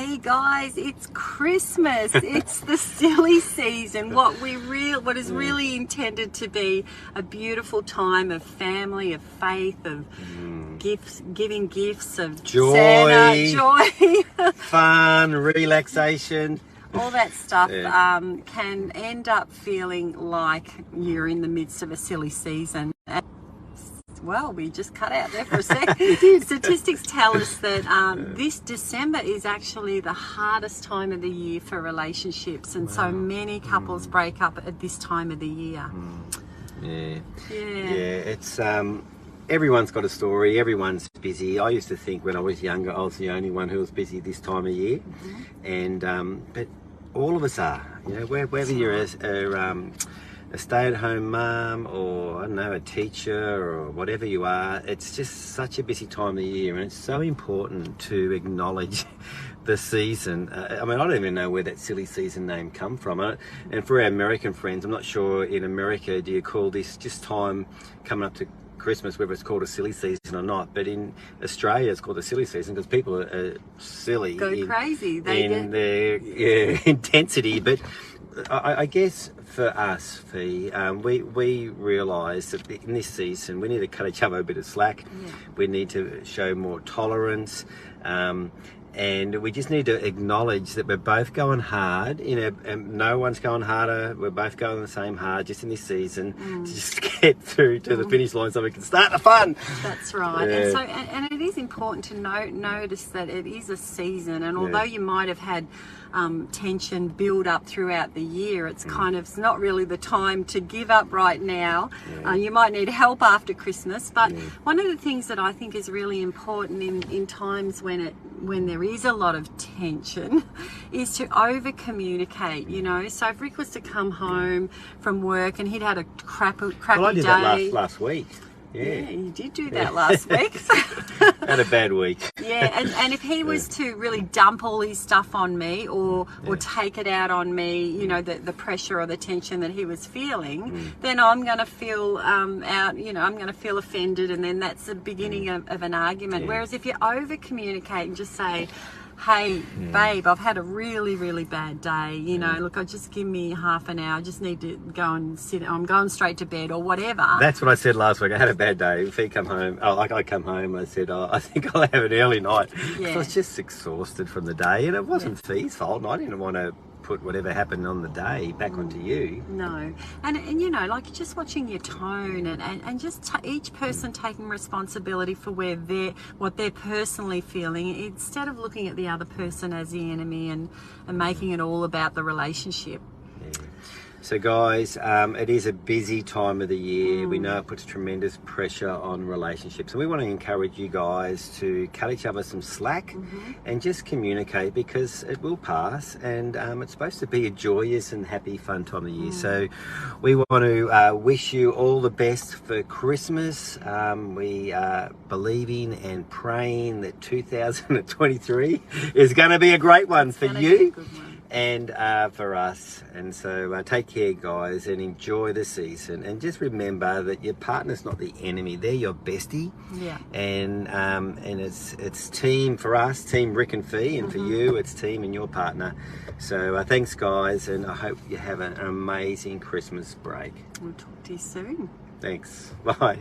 Hey guys, it's Christmas. It's the silly season. What is really intended to be a beautiful time of family, of faith, of gifts, giving gifts, of joy, Santa, joy, fun, relaxation. All that stuff can end up feeling like you're in the midst of a silly season. Well, we just cut out there for a sec. Statistics tell us that this December is actually the hardest time of the year for relationships, and so many couples break up at this time of the year. Yeah. It's everyone's got a story. Everyone's busy. I used to think when I was younger, I was the only one who was busy this time of year, and but all of us are. You know, whether you're a stay-at-home mum or, I don't know, a teacher or whatever you are, it's just such a busy time of year, and it's so important to acknowledge the season. I mean, I don't even know where that silly season name come from. And for our American friends, I'm not sure in America, do you call this just time coming up to Christmas, whether it's called a silly season or not, but in Australia it's called a silly season because people are silly. Go crazy. In their intensity. But I guess for us, Fee, we realise that in this season we need to cut each other a bit of slack. We need to show more tolerance, and we just need to acknowledge that we're both going hard. You know, and no one's going harder. We're both going the same hard just in this season to just get through to the finish line so we can start the fun. That's right. And so, and it is important to notice that it is a season, and although you might have had tension build up throughout the year, it's it's not really the time to give up right now. You might need help after Christmas, but one of the things that I think is really important in times when there is a lot of tension is to over communicate. You know, so if Rick was to come home from work and he'd had a crappy I did day. that last week. Yeah, you did do that last week. Had a bad week. And if he was to really dump all his stuff on me or take it out on me, you know, the pressure or the tension that he was feeling, then I'm going to feel I'm going to feel offended, and then that's the beginning of an argument. Whereas if you over communicate and just say, hey, babe, I've had a really, really bad day. You know, look, just give me half an hour. I just need to go and sit. I'm going straight to bed or whatever. That's what I said last week. I had a bad day. If he come home, I come home, I said, I think I'll have an early night. I was just exhausted from the day, and it wasn't Fee's fault. And I didn't want to put whatever happened on the day back onto you. No. And you know, like just watching your tone and just each person taking responsibility for what they're personally feeling, instead of looking at the other person as the enemy and making it all about the relationship. So guys, it is a busy time of the year. We know it puts tremendous pressure on relationships, and we want to encourage you guys to cut each other some slack and just communicate, because it will pass, and it's supposed to be a joyous and happy, fun time of year. So we want to wish you all the best for Christmas. We are believing and praying that 2023 is going to be a great one for you and for us. And so take care, guys, and enjoy the season, and just remember that your partner's not the enemy, they're your bestie. And it's team for us, team Rick and Fee, and for you it's team and your partner. So thanks, guys, and I hope you have an amazing Christmas break. We'll talk to you soon. Thanks. Bye.